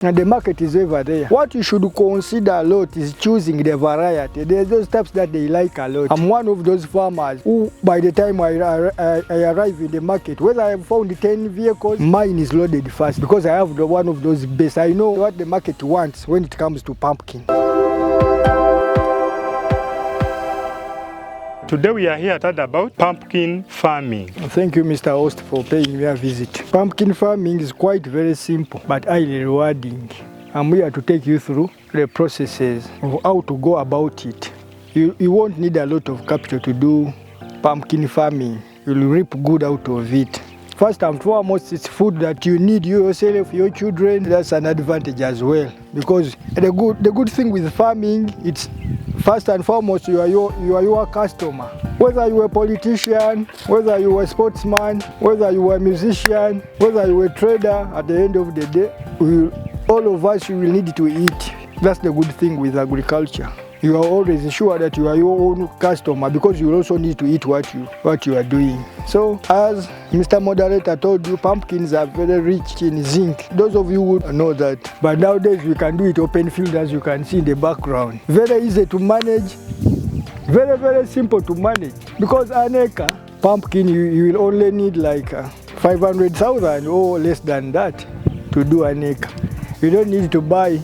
and the market is over there. What you should consider a lot is choosing the variety. There's those types that they like a lot. I'm one of those farmers who, by the time I arrive in the market, whether I have found 10 vehicles, mine is loaded first because I have one of those base. I know what the market wants when it comes to pumpkin. Today we are here to talk about pumpkin farming. Thank you, Mr. Host, for paying me a visit. Pumpkin farming is quite very simple but highly rewarding. I'm here to take you through the processes of how to go about it. You won't need a lot of capital to do pumpkin farming. You'll reap good out of it. First and foremost, it's food that you need yourself, your children. That's an advantage as well, because the good thing with farming, it's first and foremost, you are your customer. Whether you are a politician, whether you are a sportsman, whether you are a musician, whether you are a trader, at the end of the day, all of us will need to eat. That's the good thing with agriculture. You are always sure that you are your own customer because you also need to eat what you are doing. So, as Mr. Moderator told you, pumpkins are very rich in zinc. Those of you would know that. But nowadays we can do it open field, as you can see in the background. Very easy to manage. Very, very simple to manage. Because an acre pumpkin, you will only need like 500,000 or less than that to do an acre. You don't need to buy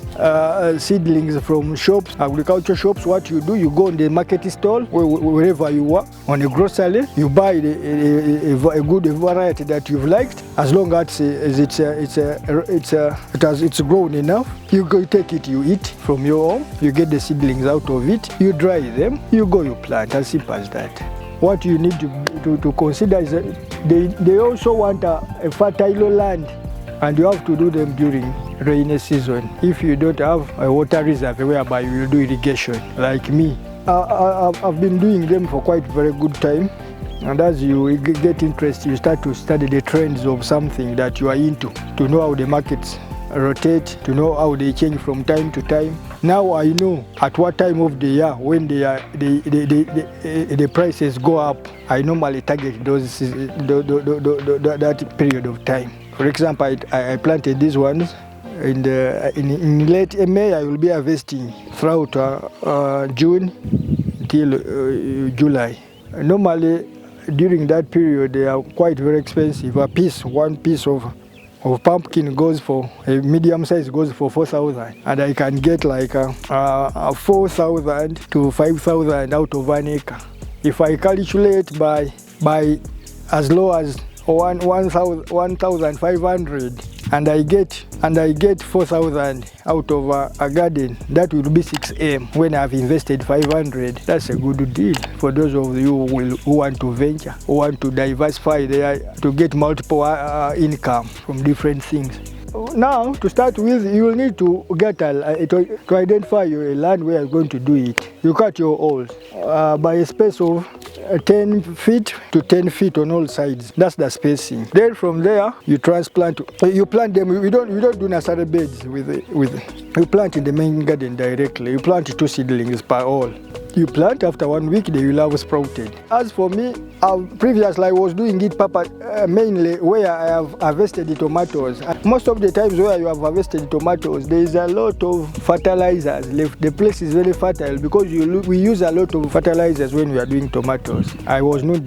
seedlings from shops, agriculture shops. What you do, you go on the market stall, wherever you are, on a grocery, you buy a good variety that you've liked, as long as it's grown enough. You go take it, you eat from your home, you get the seedlings out of it, you dry them, you go, you plant, as simple as that. What you need to consider is that they also want a fertile land, and you have to do them during rainy season. If you don't have a water reserve whereby you will do irrigation, like me, I've been doing them for quite a very good time. And as you get interest, you start to study the trends of something that you are into, to know how the markets rotate, to know how they change from time to time. Now I know at what time of the year when the prices go up, I normally target that period of time. For example, I planted these ones in late May. I will be harvesting throughout June till July. Normally, during that period, they are quite very expensive. One piece of pumpkin goes for, a medium size goes for 4,000, and I can get like 4,000 to 5,000 out of an acre. If I calculate by as low as 1,500, and I get 4,000 out of a garden, that will be 6M. When I've invested 500, that's a good deal for those of you who want to venture, who want to diversify to get multiple income from different things. Now, to start with, you will need to get to identify your land where you're going to do it. You cut your holes by a space of 10 feet to 10 feet on all sides. That's the spacing. Then from there, you transplant. You plant them. You don't do nursery beds with it. You plant in the main garden directly. You plant 2 seedlings per hole. You plant, after 1 week, they will have sprouted. As for me, previously I was doing it mainly where I have harvested the tomatoes. Most of the times where you have harvested tomatoes, there is a lot of fertilizers left. The place is very fertile because we use a lot of fertilizers when we are doing tomatoes. I was not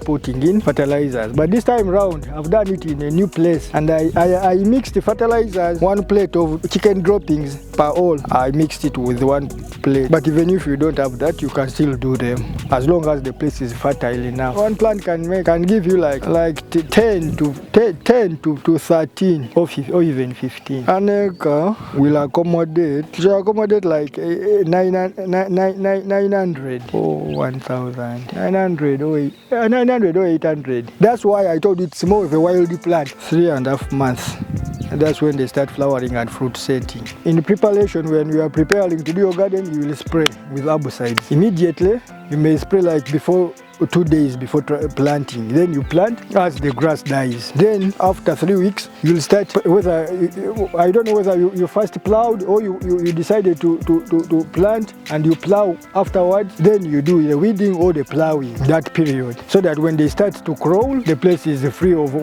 putting in fertilizers, but this time round I've done it in a new place, and I mixed the fertilizers, 1 plate of chicken droppings per hole. I mixed it with 1 plate. But even if you don't have that, you can still do them as long as the place is fertile enough. 1 plant can give you like 10 to 13 or even 15. An acre will accommodate like 900 or 1,000, 900 or 800. That's why I told you it's more of a wild plant. 3.5 months. And that's when they start flowering and fruit setting. In preparation, when you are preparing to do your garden, you will spray with herbicides. Immediately, You may spray like before 2 days before planting. Then you plant as the grass dies. Then after 3 weeks, you'll start, whether, I don't know whether you first plowed or you decided to plant and you plow afterwards. Then you do the weeding or the plowing that period, so that when they start to crawl, the place is free of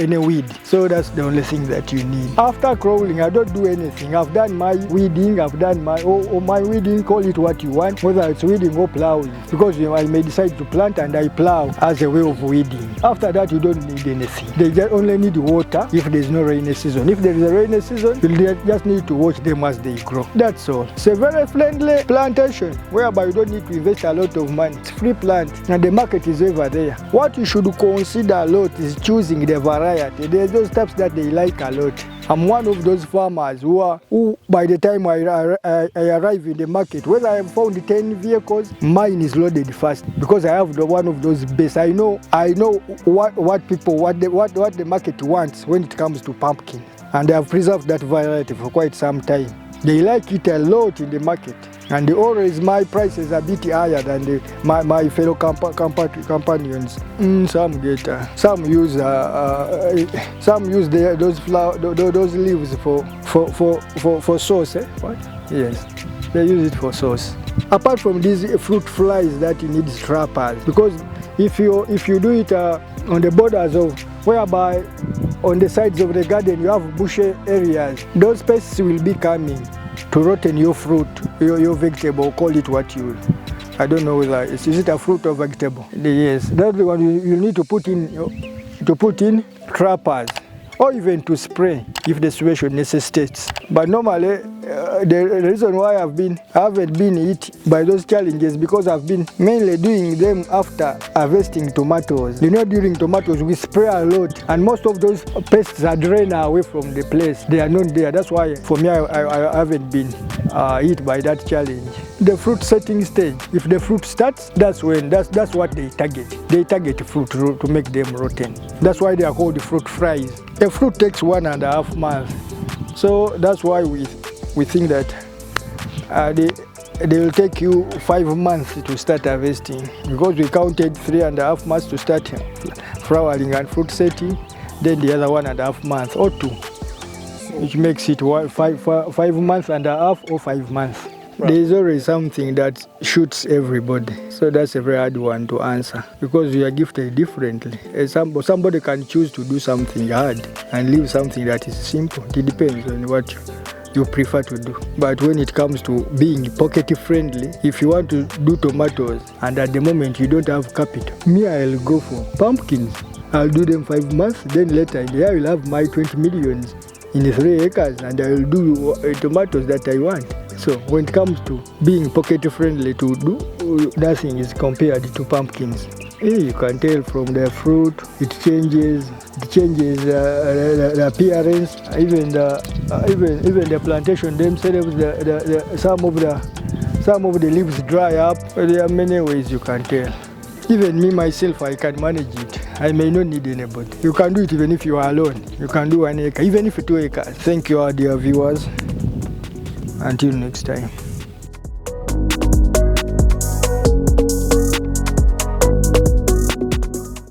any weed. So that's the only thing that you need. After crawling, I don't do anything. I've done my weeding, I've done my weeding, call it what you want, whether it's weeding or plowing, because I may decide to plant and I plow as a way of weeding. After that, you don't need anything. They only need water if there's no rainy season. If there is a rainy season, you just need to watch them as they grow. That's all. It's a very friendly plantation whereby you don't need to invest a lot of money. It's free plant and the market is over there. What you should consider a lot is choosing the variety. There's those types that they like a lot. I'm one of those farmers who by the time I arrive in the market, whether I have found 10 vehicles, mine is loaded first, because I have one of those base. I know what the market wants when it comes to pumpkin, and I have preserved that variety for quite some time. They like it a lot in the market, and always my price is a bit higher than my fellow companions. Some get, some use those leaves for sauce. What? Yes, they use it for sauce. Apart from these fruit flies that you need trappers, because if you do it on the borders of, whereby on the sides of the garden you have bushy areas, those pests will be coming to rotten your fruit, your vegetable, call it what you, I don't know whether is it a fruit or vegetable. Yes, that's the one you need to put in trappers, or even to spray if the situation necessitates. But normally, the reason why I haven't been hit by those challenges, because I've been mainly doing them after harvesting tomatoes. You know, during tomatoes we spray a lot, and most of those pests are drained away from the place. They are not there. That's why for me I haven't been hit by that challenge. The fruit setting stage, if the fruit starts, that's what they target. They target fruit to make them rotten. That's why they are called fruit flies. A fruit takes 1.5 months. So that's why we think that they will take you 5 months to start harvesting, because we counted 3.5 months to start flowering and fruit setting, then the other 1.5 months or 2, which makes it 5 months and a half or 5 months. Right. There is always something that shoots everybody, so that's a very hard one to answer, because we are gifted differently. Somebody can choose to do something hard and leave something that is simple. It depends on what you prefer to do. But when it comes to being pocket friendly, if you want to do tomatoes and at the moment you don't have capital, me, I'll go for pumpkins. I'll do them 5 months, then later in the year I will have my 20 millions in 3 acres and I will do tomatoes that I want. So when it comes to being pocket friendly, to do nothing is compared to pumpkins. You can tell from the fruit, it changes the appearance, even the plantation themselves, some of the leaves dry up. There are many ways you can tell. Even me myself, I can manage it. I may not need anybody. You can do it even if you are alone. You can do 1 acre, even if 2 acres. Thank you, our dear viewers. Until next time.